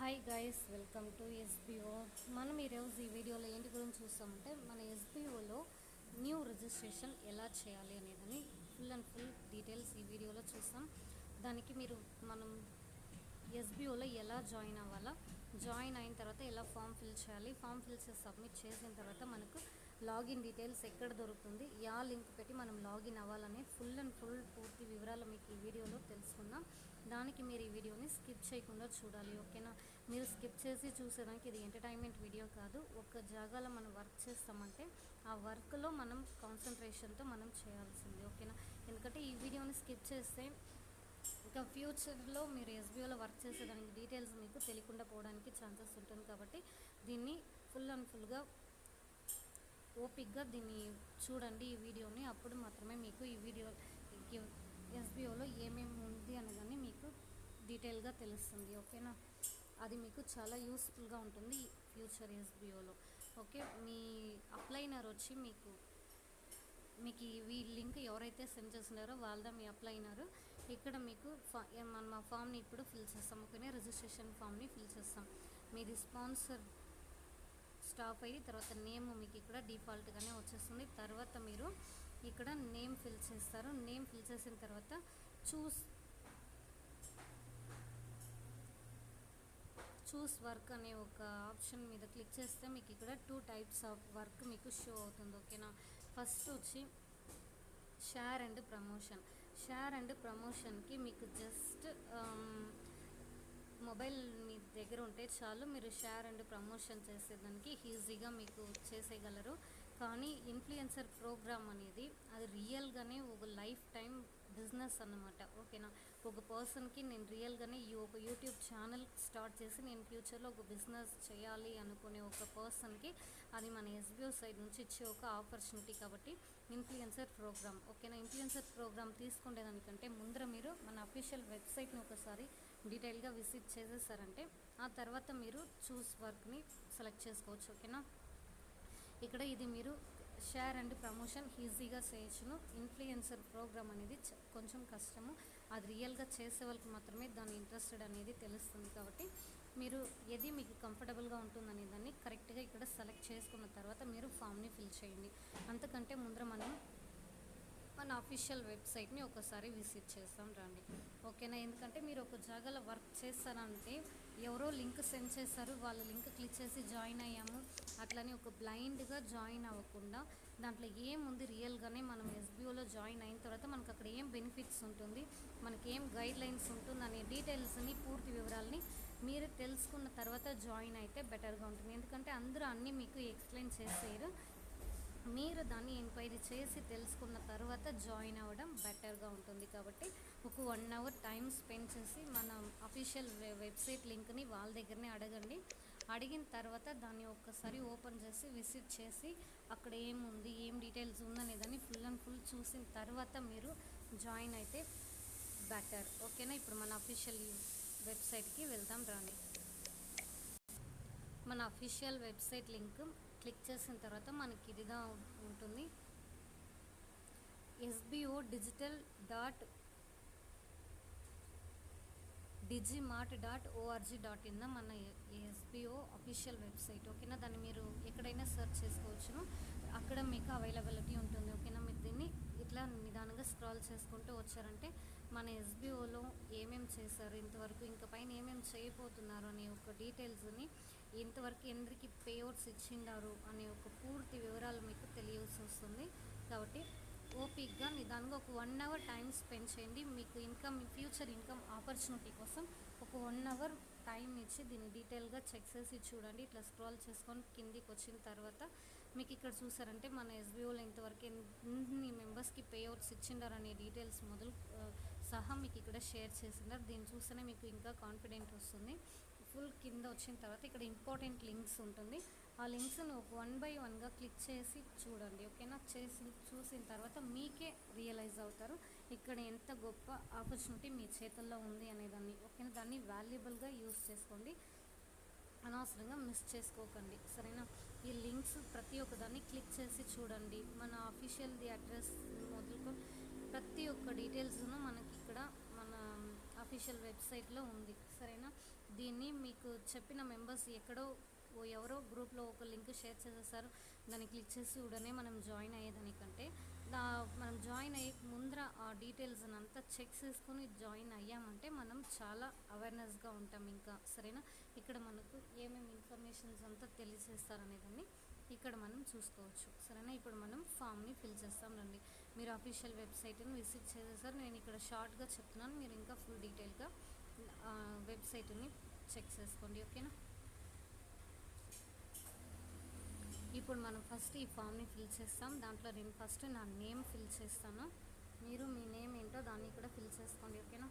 Hi guys, welcome to SBO. మనం ఈరోజు ఈ వీడియోలో ఏంటి గురించి చూస్తామంటే మన ఎస్బీఓలో న్యూ రిజిస్ట్రేషన్ ఎలా చేయాలి అనేదని ఫుల్ డీటెయిల్స్ ఈ వీడియోలో చూస్తాం. దానికి మనం ఎస్బీఓలో ఎలా జాయిన్ అవ్వాలా, జాయిన్ అయిన తర్వాత ఎలా ఫామ్ ఫిల్ చేయాలి, ఫామ్ ఫిల్ చేసి సబ్మిట్ చేసిన తర్వాత మనకు లాగిన్ డీటెయిల్స్ ఎక్కడ దొరుకుతుంది, యా లింక్ పెట్టి మనం లాగిన్ అవ్వాలని ఫుల్ పూర్తి వివరాలు మీకు ఈ వీడియోలో తెలుసుకుందాం. దానికి మీరు ఈ వీడియోని స్కిప్ చేయకుండా చూడాలి, ఓకేనా? మీరు స్కిప్ చేసి చూసేదానికి ఇది ఎంటర్టైన్మెంట్ వీడియో కాదు. ఒక జాగాలో మనం వర్క్ చేస్తామంటే ఆ వర్క్లో మనం కాన్సన్ట్రేషన్తో మనం చేయాల్సింది, ఓకేనా? ఎందుకంటే ఈ వీడియోని స్కిప్ చేస్తే ఇంకా ఫ్యూచర్లో మీరు ఎస్బీఓలో వర్క్ చేసేదానికి డీటెయిల్స్ మీకు తెలియకుండా పోవడానికి ఛాన్సెస్ ఉంటుంది. కాబట్టి దీన్ని ఫుల్గా ఓపిక్గా దీన్ని చూడండి ఈ వీడియోని. అప్పుడు మాత్రమే మీకు ఈ వీడియో ఎస్బీఓలో ఏమేమి ఉంది అనేదాన్ని మీకు డీటెయిల్గా తెలుస్తుంది, ఓకేనా? అది మీకు చాలా యూస్ఫుల్గా ఉంటుంది ఫ్యూచర్ ఎస్బీఓలో. ఓకే, మీ అప్లైనర్ వచ్చి మీకు ఈ లింక్ ఎవరైతే సెండ్ చేస్తున్నారో వాళ్ళదా మీ అప్లైనర్. ఇక్కడ మీకు మన ఫామ్ని ఇప్పుడు ఫిల్ చేస్తాం, ఓకేనా? రిజిస్ట్రేషన్ ఫామ్ని ఫిల్ చేస్తాం. మీది స్పాన్సర్ స్టాప్ అయ్యి తర్వాత నేమ్ మీకు ఇక్కడ డిఫాల్ట్గానే వచ్చేస్తుంది. తర్వాత మీరు ఇక్కడ నేమ్ ఫిల్ చేస్తారు. నేమ్ ఫిల్ చేసిన తర్వాత చూస్ వర్క్ అనే ఒక ఆప్షన్ మీద క్లిక్ చేస్తే మీకు ఇక్కడ 2 టైప్స్ ఆఫ్ వర్క్ మీకు షో అవుతుంది, ఓకేనా? ఫస్ట్ వచ్చి షేర్ అండ్ ప్రమోషన్కి మీకు జస్ట్ మొబైల్ మీ దగ్గర ఉంటే చాలు, మీరు షేర్ అండ్ ప్రమోషన్ చేసేదానికి ఈజీగా మీకు చేసేయగలరు. కానీ ఇన్ఫ్లుయెన్సర్ ప్రోగ్రామ్ అనేది అది రియల్గానే ఒక లైఫ్ టైం బిజినెస్ అన్నమాట, ఓకేనా? ఒక పర్సన్కి నేను రియల్గానే ఒక యూట్యూబ్ ఛానల్ స్టార్ట్ చేసి నేను ఫ్యూచర్లో ఒక బిజినెస్ చేయాలి అనుకునే ఒక పర్సన్కి అది మన ఎస్బీఓ సైడ్ నుంచి ఇచ్చే ఒక ఆపర్చునిటీ. కాబట్టి ఇన్ఫ్లుయెన్సర్ ప్రోగ్రామ్, ఓకేనా? ఇన్ఫ్లుయెన్సర్ ప్రోగ్రామ్ తీసుకునేదానికంటే ముందర మీరు మన అఫీషియల్ వెబ్సైట్ని ఒకసారి డీటెయిల్గా విజిట్ చేసేసారంటే ఆ తర్వాత మీరు చూస్ వర్క్ని సెలెక్ట్ చేసుకోవచ్చు, ఓకేనా? ఇక్కడ ఇది మీరు షేర్ అండ్ ప్రమోషన్ ఈజీగా చేయొచ్చును. ఇన్ఫ్లుయెన్సర్ ప్రోగ్రామ్ అనేది కొంచెం కష్టము, అది రియల్గా చేసే వాళ్ళకి మాత్రమే దాని ఇంట్రెస్టెడ్ అనేది తెలుస్తుంది. కాబట్టి మీరు ఏది మీకు కంఫర్టబుల్గా ఉంటుందనే దాన్ని కరెక్ట్గా ఇక్కడ సెలెక్ట్ చేసుకున్న తర్వాత మీరు ఫామ్ని ఫిల్ చేయండి. అంతకంటే ముందర మనం మన అఫీషియల్ వెబ్సైట్ని ఒకసారి విజిట్ చేస్తాం రండి, ఓకేనా? ఎందుకంటే మీరు ఒక జాగాలో వర్క్ చేస్తారంటే ఎవరో లింక్ సెండ్ చేస్తారు, వాళ్ళ లింక్ క్లిక్ చేసి జాయిన్ అయ్యాము అట్లని ఒక బ్లైండ్గా జాయిన్ అవ్వకుండా దాంట్లో ఏముంది రియల్గానే మనం ఎస్బీఓలో జాయిన్ అయిన తర్వాత మనకు అక్కడ ఏం బెనిఫిట్స్ ఉంటుంది, మనకి ఏం గైడ్ లైన్స్ ఉంటుంది అనే డీటెయిల్స్ని పూర్తి వివరాలని మీరు తెలుసుకున్న తర్వాత జాయిన్ అయితే బెటర్గా ఉంటుంది. ఎందుకంటే అందరూ అన్నీ మీకు ఎక్స్ప్లెయిన్ చేసేయరు, మీరు దాన్ని ఎంక్వైరీ చేసి తెలుసుకున్న తర్వాత జాయిన్ అవ్వడం బెటర్గా ఉంటుంది. కాబట్టి ఒక 1 అవర్ టైం స్పెండ్ చేసి మన అఫీషియల్ వెబ్సైట్ లింక్ని వాళ్ళ దగ్గరనే అడగండి. అడిగిన తర్వాత దాన్ని ఒక్కసారి ఓపెన్ చేసి విజిట్ చేసి అక్కడ ఏముంది, ఏం డీటెయిల్స్ ఉందనేదాన్ని ఫుల్ చూసిన తర్వాత మీరు జాయిన్ అయితే బెటర్, ఓకేనా? ఇప్పుడు మన అఫీషియల్ వెబ్సైట్కి వెళ్దాం రండి. మన అఫీషియల్ వెబ్సైట్ లింక్ క్లిక్ చేసిన తర్వాత మనకి ఇదిగా ఉంటుంది. sbo.digimart.org.in మన ఎస్బీఓ అఫీషియల్ వెబ్సైట్, ఓకేనా? దాన్ని మీరు ఎక్కడైనా సెర్చ్ చేసుకోవచ్చును, అక్కడ మీకు అవైలబిలిటీ ఉంటుంది, ఓకేనా? మీరు దీన్ని ఇట్లా నిదానంగా స్క్రాల్ చేసుకుంటూ వచ్చారంటే మన ఎస్బీఓలో ఏమేమి చేశారు ఇంతవరకు, ఇంకా పైన ఏమేమి చేయబోతున్నారు అనే ఒక డీటెయిల్స్ని, ఇంతవరకు ఎందరికి పేఅవుట్స్ ఇచ్చిండారు అనే ఒక పూర్తి వివరాలు మీకు తెలియాల్సి వస్తుంది. కాబట్టి ఓపిక్గా నిదానంగా ఒక 1 అవర్ టైం స్పెండ్ చేయండి. మీకు ఫ్యూచర్ ఇన్కమ్ ఆపర్చునిటీ కోసం ఒక 1 అవర్ టైం ఇచ్చి దీన్ని డీటెయిల్గా చెక్ చేసి చూడండి. ఇట్లా స్క్రాల్ చేసుకొని కిందికి వచ్చిన తర్వాత మీకు ఇక్కడ చూసారంటే మన ఎస్బీఓలో ఇంతవరకు ఎన్ని మెంబర్స్కి పేఅవుట్స్ ఇచ్చిండారు అనే డీటెయిల్స్ సహా మీకు ఇక్కడ షేర్ చేసిండారు. దీన్ని చూస్తేనే మీకు ఇంకా కాన్ఫిడెంట్ వస్తుంది. ఫుల్ కింద వచ్చిన తర్వాత ఇక్కడ ఇంపార్టెంట్ లింక్స్ ఉంటుంది, ఆ లింక్స్ని ఒక 1 by 1గా క్లిక్ చేసి చూడండి, ఓకేనా? చూసిన తర్వాత మీకే రియలైజ్ అవుతారు ఇక్కడ ఎంత గొప్ప ఆపర్చునిటీ మీ చేతుల్లో ఉంది అనేదాన్ని, ఓకేనా? దాన్ని వాల్యుబుల్గా యూజ్ చేసుకోండి, అనవసరంగా మిస్ చేసుకోకండి, సరేనా? ఈ లింక్స్ ప్రతి ఒక్కదాన్ని క్లిక్ చేసి చూడండి. మన అఫీషియల్ది అడ్రస్ మొదలుకొని ప్రతి ఒక్క డీటెయిల్స్ను మనకి ఇక్కడ మన అఫీషియల్ వెబ్సైట్లో ఉంది, సరేనా? దీన్ని మీకు చెప్పిన మెంబర్స్ ఎక్కడో ఎవరో గ్రూప్లో ఒక లింక్ షేర్ చేసేసారు, దాన్ని క్లిక్ చేసి ఉడనే మనం జాయిన్ అయ్యేదానికంటే మనం జాయిన్ అయ్యే ముందర ఆ డీటెయిల్స్ అంతా చెక్ చేసుకుని జాయిన్ అయ్యామంటే మనం చాలా అవేర్నెస్గా ఉంటాం ఇంకా, సరేనా. ఇక్కడ మనకు ఏమేమి ఇన్ఫర్మేషన్స్ అంతా తెలియజేస్తారనేదాన్ని ఇక్కడ మనం చూసుకోవచ్చు, సరేనా. ఇప్పుడు మనం ఫామ్ని ఫిల్ చేస్తాం రండి. మీరు అఫీషియల్ వెబ్సైట్ని విజిట్ చేసేసారు, నేను ఇక్కడ షార్ట్గా చెప్తున్నాను, మీరు ఇంకా ఫుల్ డీటెయిల్గా వెబ్సైట్ని చెక్ చేసుకోండి, ఓకేనా. ఇప్పుడు మనం ఫస్ట్ ఈ ఫామ్ని ఫిల్ చేస్తాం. దాంట్లో నేను ఫస్ట్ నా నేమ్ ఫిల్ చేస్తాను, మీరు మీ నేమ్ ఏంటో దాన్ని కూడా ఫిల్ చేసుకోండి, ఓకేనా.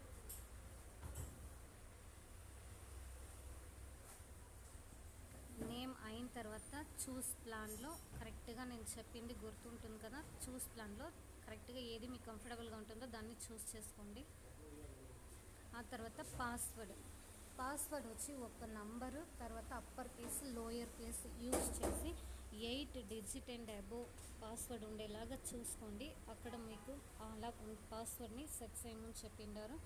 నేమ్ అయిన తర్వాత చూస్ ప్లాన్లో కరెక్ట్గా నేను చెప్పింది గుర్తుంటుంది కదా, చూస్ ప్లాన్లో కరెక్ట్గా ఏది మీకు కంఫర్టబుల్గా ఉంటుందో దాన్ని చూస్ చేసుకోండి. ఆ తర్వాత పాస్వర్డ్ వచ్చి ఒక నంబరు తర్వాత upper case lower case use చేసి 8 డిజిట్ అండ్ అబోవ్ పాస్వర్డ్ ఉండేలాగా చూసుకోండి. అక్కడ మీకు అలా పాస్వర్డ్ని సెట్ చేయమని చెప్పిండారు,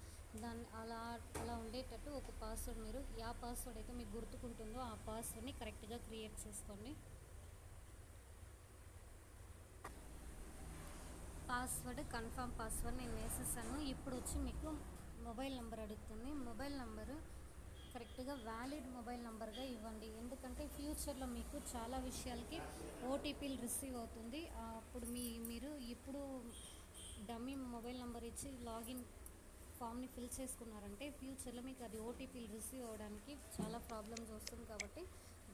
దాన్ని అలా ఉండేటట్టు ఒక పాస్వర్డ్ మీరు ఏ పాస్వర్డ్ అయితే మీకు గుర్తుకుంటుందో ఆ పాస్వర్డ్ని కరెక్ట్గా క్రియేట్ చేసుకోండి. పాస్వర్డ్ కన్ఫర్మ్ పాస్వర్డ్ నేను వేసేసాను. ఇప్పుడు వచ్చి మీకు మొబైల్ నెంబర్ అడుగుతుంది. మొబైల్ నెంబరు కరెక్ట్గా వ్యాలిడ్ మొబైల్ నెంబర్గా ఇవ్వండి, ఎందుకంటే ఫ్యూచర్లో మీకు చాలా విషయాలకి ఓటీపీలు రిసీవ్ అవుతుంది. అప్పుడు మీరు ఇప్పుడు డమ్మీ మొబైల్ నెంబర్ ఇచ్చి లాగిన్ ఫామ్ని ఫిల్ చేసుకున్నారంటే ఫ్యూచర్లో మీకు అది ఓటీపీలు రిసీవ్ అవ్వడానికి చాలా ప్రాబ్లమ్స్ వస్తుంది. కాబట్టి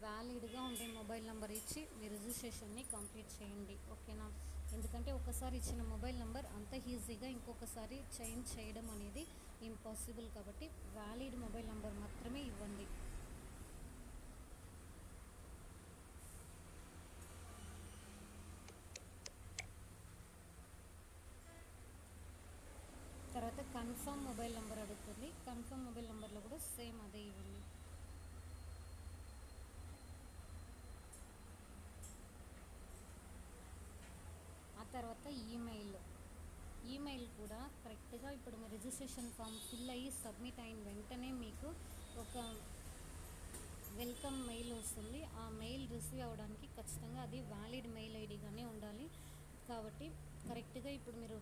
వ్యాలిడ్గా ఉండే మొబైల్ నెంబర్ ఇచ్చి మీ రిజిస్ట్రేషన్ని కంప్లీట్ చేయండి, ఓకేనా. ఎందుకంటే ఒకసారి ఇచ్చిన మొబైల్ నెంబర్ అంత ఈజీగా ఇంకొకసారి చేంజ్ చేయడం అనేది ఇంపాసిబుల్, కాబట్టి వ్యాలిడ్ మొబైల్ నెంబర్ మాత్రమే ఇవ్వండి. తర్వాత కన్ఫర్మ్ మొబైల్ నెంబర్ అడుగుతుంది. కన్ఫర్మ్ మొబైల్ నెంబర్లో కూడా సేమ్ అదే ఇవ్వండి. ఆ తర్వాత ఈమెయిల్ కూడా కరెక్ట్గా ఇప్పుడు మీ రిజిస్ట్రేషన్ ఫామ్ ఫిల్ అయ్యి సబ్మిట్ అయిన వెంటనే మీకు ఒక వెల్కమ్ మెయిల్ వస్తుంది. ఆ మెయిల్ రిసీవ్ అవ్వడానికి ఖచ్చితంగా అది వ్యాలిడ్ మెయిల్ ఐడిగానే ఉండాలి. కాబట్టి కరెక్ట్గా ఇప్పుడు మీరు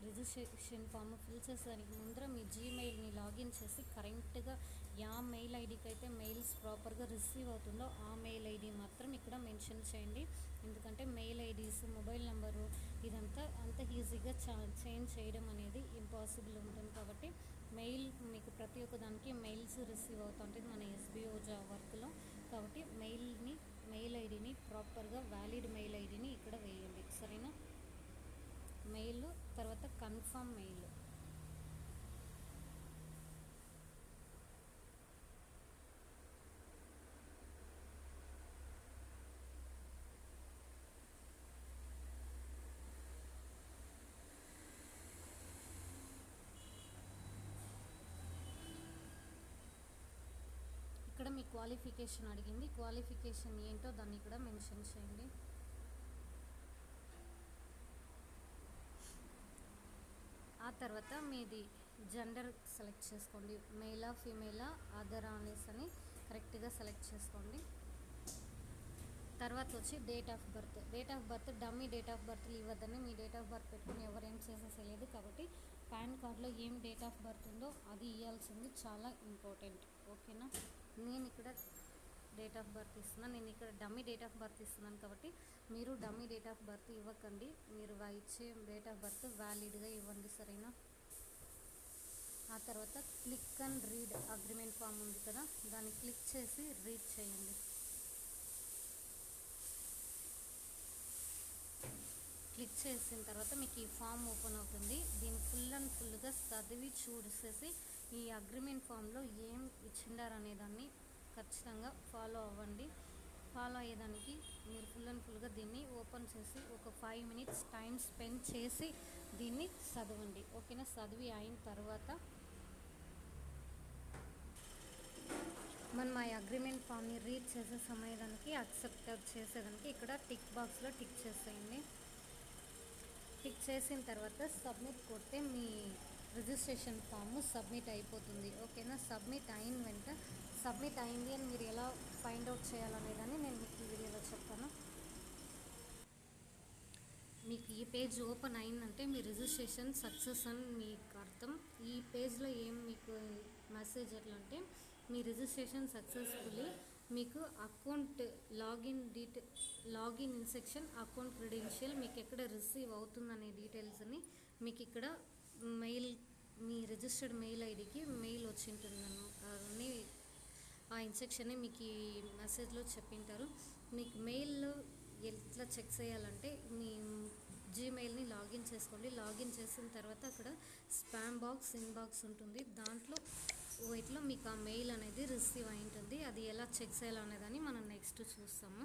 రిజిస్ట్రేషన్ ఫామ్ ఫిల్ చేసేదానికి ముందర మీ జీమెయిల్ని లాగిన్ చేసి కరెక్ట్గా యా మెయిల్ ఐడికి అయితే మెయిల్స్ ప్రాపర్గా రిసీవ్ అవుతుందో ఆ మెయిల్ ఐడి మాత్రం ఇక్కడ మెన్షన్ చేయండి. ఎందుకంటే మెయిల్ ఐడీస్ మొబైల్ నెంబరు ఇదంతా అంత ఈజీగా చేంజ్ చేయడం అనేది ఇంపాసిబుల్ ఉంటుంది. కాబట్టి మెయిల్ మీకు ప్రతి ఒక్క దానికి మెయిల్స్ రిసీవ్ అవుతుంటుంది మన ఎస్బీఓ వర్క్లో. కాబట్టి మెయిల్ ఐడిని ప్రాపర్గా వ్యాలిడ్ మెయిల్ ఐడిని ఇక్కడ వేయండి, సరేనా. మెయిల్ తర్వాత కన్ఫర్మ్ మెయిల్. ఇక్కడ మీ క్వాలిఫికేషన్ అడిగింది, క్వాలిఫికేషన్ ఏంటో దాన్ని ఇక్కడ మెన్షన్ చేయండి. ఆ తర్వాత మీది జెండర్ సెలెక్ట్ చేసుకోండి, మేలా ఫీమేలా అదరా అని కరెక్ట్గా సెలెక్ట్ చేసుకోండి. తర్వాత వచ్చి date of birth dummy date of బర్త్లు ఇవ్వద్దని మీ డేట్ ఆఫ్ బర్త్ పెట్టుకుని ఎవరేం చేసేసలేదు. కాబట్టి పాన్ కార్డులో ఏం డేట్ ఆఫ్ బర్త్ ఉందో అది ఇవ్వాల్సింది చాలా ఇంపార్టెంట్, ఓకేనా. నేను ఇక్కడ డేట్ ఆఫ్ బర్త్ ఇస్తున్నాను, నేను ఇక్కడ డమ్మీ డేట్ ఆఫ్ బర్త్ ఇస్తున్నాను. కాబట్టి మీరు డమ్మీ డేట్ ఆఫ్ బర్త్ ఇవ్వకండి, మీరు ఇచ్చే డేట్ ఆఫ్ బర్త్ వ్యాలిడ్గా ఇవ్వండి, సరేనా. ఆ తర్వాత click and read agreement form ఉంది కదా, దాన్ని క్లిక్ చేసి రీడ్ చేయండి. క్లిక్ చేసిన తర్వాత మీకు ఈ ఫామ్ ఓపెన్ అవుతుంది. దీన్ని ఫుల్గా చదివి చూసేసి ఈ అగ్రిమెంట్ ఫామ్లో ఏం ఇచ్చిండారనే దాన్ని ఖచ్చితంగా ఫాలో అవ్వండి. ఫాలో అయ్యేదానికి మీరు ఫుల్గా దీన్ని ఓపెన్ చేసి ఒక 5 minutes టైం స్పెండ్ చేసి దీన్ని చదవండి, ఓకేనా. చదివి అయిన తర్వాత మనం ఆ అగ్రిమెంట్ ఫామ్ని రీడ్ చేసే సమయానికి యాక్సెప్ట్ చేసేదానికి ఇక్కడ టిక్ బాక్స్లో టిక్ చేసేయండి. టిక్ చేసిన తర్వాత సబ్మిట్ కొడితే మీ రిజిస్ట్రేషన్ ఫామ్ సబ్మిట్ అయిపోతుంది. ఓకేనా? సబ్మిట్ అయింది అని మీరు ఎలా ఫైండ్ అవుట్ చేయాలనేదని నేను మీకు ఈ వీడియోలో చెప్తాను. మీకు ఈ పేజ్ ఓపెన్ అయిందంటే మీ రిజిస్ట్రేషన్ సక్సెస్ అని మీకు అర్థం. ఈ పేజ్లో ఏం మీకు మెసేజ్ ఎట్లా అంటే, మీ రిజిస్ట్రేషన్ సక్సెస్ఫుల్లీ, మీకు అకౌంట్ లాగిన్ ఇన్సెక్షన్, అకౌంట్ క్రెడెన్షియల్ మీకు ఎక్కడ రిసీవ్ అవుతుందనే డీటెయిల్స్ని మీకు ఇక్కడ మెయిల్, మీ రిజిస్టర్డ్ మెయిల్ ఐడికి మెయిల్ వచ్చి ఉంటుంది. ఆ ఇన్స్ట్రక్షన్ని మీకు ఈ మెసేజ్లో చెప్పింటారు. మీకు మెయిల్లో ఎట్లా చెక్ చేయాలంటే, మీ జీమెయిల్ని లాగిన్ చేసుకోండి. లాగిన్ చేసిన తర్వాత అక్కడ స్పామ్ బాక్స్, ఇన్బాక్స్ ఉంటుంది. దాంట్లో ఇట్లా మీకు ఆ మెయిల్ అనేది రిసీవ్ అయి ఉంటుంది. అది ఎలా చెక్ చేయాలనేదని మనం నెక్స్ట్ చూస్తాము.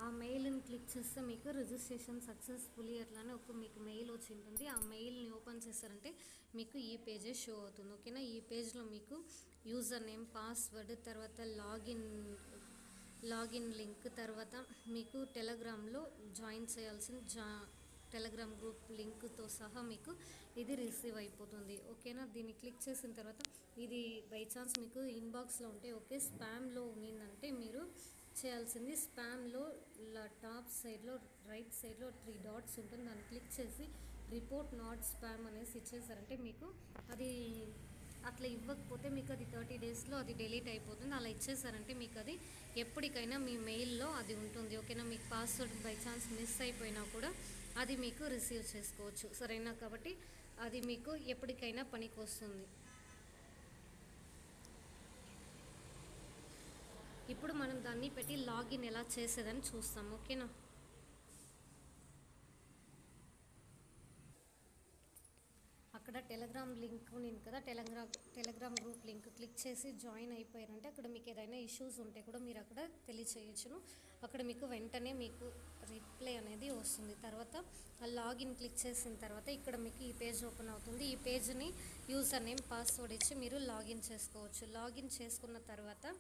ఆ మెయిల్ని క్లిక్ చేస్తే మీకు రిజిస్ట్రేషన్ సక్సెస్ఫుల్లీ అట్లానే మీకు మెయిల్ వచ్చి ఉంటుంది. ఆ మెయిల్ని ఓపెన్ చేస్తారంటే మీకు ఈ పేజే షో అవుతుంది. ఓకేనా? ఈ పేజ్లో మీకు యూజర్ నేమ్, పాస్వర్డ్, తర్వాత లాగిన్ లింక్, తర్వాత మీకు టెలగ్రామ్లో జాయిన్ చేయాల్సిన టెలగ్రామ్ గ్రూప్ లింక్తో సహా మీకు ఇది రిసీవ్ అయిపోతుంది. ఓకేనా? దీన్ని క్లిక్ చేసిన తర్వాత ఇది బై ఛాన్స్ మీకు ఇన్బాక్స్లో ఉంటే ఓకే, స్పామ్లో ఉన్నిందంటే మీరు చేయాల్సింది, స్పామ్లో టాప్ సైడ్లో రైట్ సైడ్లో 3 డాట్స్ ఉంటుంది. దాన్ని క్లిక్ చేసి రిపోర్ట్ నాట్ స్పామ్ అనేసి ఇచ్చేసారంటే మీకు అది అట్లా ఇవ్వకపోతే మీకు అది 30 డేస్లో అది డిలీట్ అయిపోతుంది. అలా ఇచ్చేసారంటే మీకు అది ఎప్పటికైనా మీ మెయిల్లో అది ఉంటుంది. ఓకేనా? మీకు పాస్వర్డ్ బై ఛాన్స్ మిస్ అయిపోయినా కూడా అది మీకు రిసీవ్ చేసుకోవచ్చు. సరేనా? కాబట్టి అది మీకు ఎప్పటికైనా పనికి వస్తుంది. ఇప్పుడు మనం దాన్ని పెట్టి లాగిన్ ఎలా చేసేదని చూస్తాం. ఓకేనా? అక్కడ టెలగ్రామ్ లింక్ ఉంది కదా, టెలగ్రామ్ గ్రూప్ లింక్ క్లిక్ చేసి జాయిన్ అయిపోయారంటే అక్కడ మీకు ఏదైనా ఇష్యూస్ ఉంటే కూడా మీరు అక్కడ తెలియచేయచ్చును. అక్కడ మీకు వెంటనే మీకు రిప్లై అనేది వస్తుంది. తర్వాత ఆ లాగిన్ క్లిక్ చేసిన తర్వాత ఇక్కడ మీకు ఈ పేజ్ ఓపెన్ అవుతుంది. ఈ పేజ్ని యూజర్ నేమ్, పాస్వర్డ్ ఇచ్చి మీరు లాగిన్ చేసుకోవచ్చు. లాగిన్ చేసుకున్న తర్వాత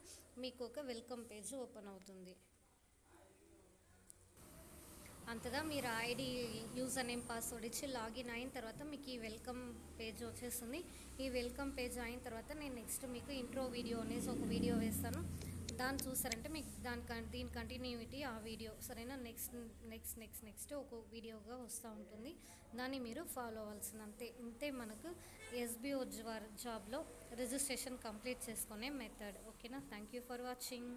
మీకు ఒక వెల్కమ్ పేజ్ ఓపెన్ అవుతుంది. అంతగా మీరు ఐడి, యూజర్ నేమ్, పాస్వర్డ్ ఇచ్చి లాగిన్ అయిన తర్వాత మీకు ఈ వెల్కమ్ పేజ్ వచ్చేస్తుంది. ఈ వెల్కమ్ పేజ్ అయిన తర్వాత నేను నెక్స్ట్ మీకు ఇంట్రో వీడియో అనేసి ఒక వీడియో వేస్తాను. దాన్ని చూసారంటే మీకు దీని కంటిన్యూటీ ఆ వీడియో, సరేనా? నెక్స్ట్ ఒక వీడియోగా వస్తూ ఉంటుంది. దాన్ని మీరు ఫాలో అవ్వాల్సింది. ఇంతే మనకు ఎస్బీఓ జాబ్లో రిజిస్ట్రేషన్ కంప్లీట్ చేసుకునే మెథడ్. ఓకేనా? Thank you for watching.